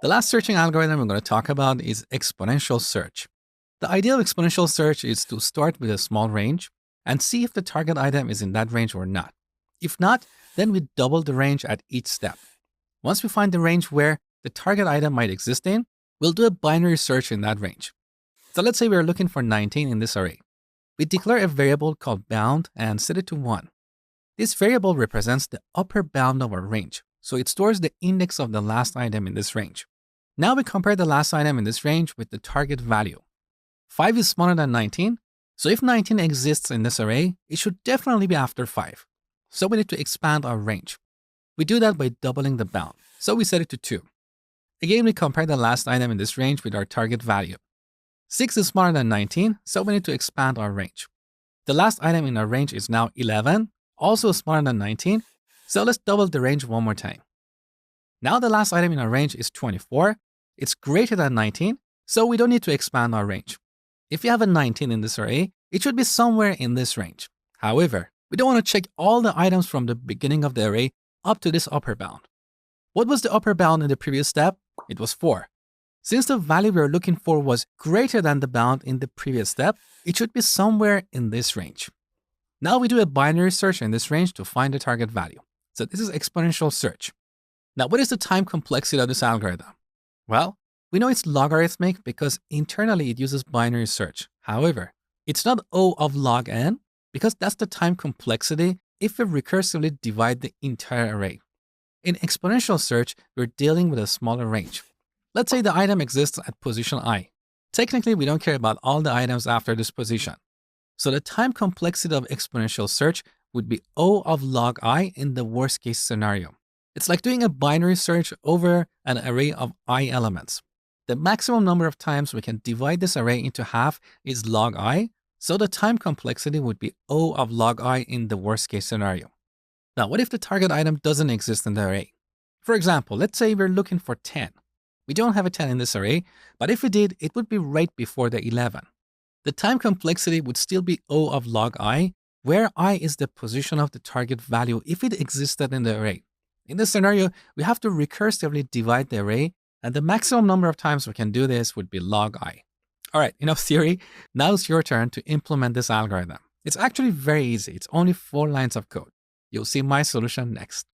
The last searching algorithm we're going to talk about is exponential search. The idea of exponential search is to start with a small range and see if the target item is in that range or not. If not, then we double the range at each step. Once we find the range where the target item might exist in, we'll do a binary search in that range. So let's say we're looking for 19 in this array. We declare a variable called bound and set it to 1. This variable represents the upper bound of our range, so it stores the index of the last item in this range. Now we compare the last item in this range with the target value. 5 is smaller than 19, so if 19 exists in this array, it should definitely be after 5. So we need to expand our range. We do that by doubling the bound, so we set it to 2. Again, we compare the last item in this range with our target value. 6 is smaller than 19, so we need to expand our range. The last item in our range is now 11, also smaller than 19, so let's double the range one more time. Now the last item in our range is 24. It's greater than 19, so we don't need to expand our range. If you have a 19 in this array, it should be somewhere in this range. However, we don't want to check all the items from the beginning of the array up to this upper bound. What was the upper bound in the previous step? It was 4. Since the value we are looking for was greater than the bound in the previous step, it should be somewhere in this range. Now we do a binary search in this range to find the target value. So this is exponential search. Now, what is the time complexity of this algorithm? Well, we know it's logarithmic because internally it uses binary search. However, it's not O of log n because that's the time complexity if we recursively divide the entire array. In exponential search, we're dealing with a smaller range. Let's say the item exists at position I. Technically, we don't care about all the items after this position. So the time complexity of exponential search would be O of log I in the worst case scenario. It's like doing a binary search over an array of I elements. The maximum number of times we can divide this array into half is log I, so the time complexity would be O of log I in the worst case scenario. Now, what if the target item doesn't exist in the array? For example, let's say we're looking for 10. We don't have a 10 in this array, but if we did, it would be right before the 11. The time complexity would still be O of log I, where I is the position of the target value if it existed in the array. In this scenario, we have to recursively divide the array, and the maximum number of times we can do this would be log I. All right, enough theory. Now it's your turn to implement this algorithm. It's actually very easy. It's only 4 lines of code. You'll see my solution next.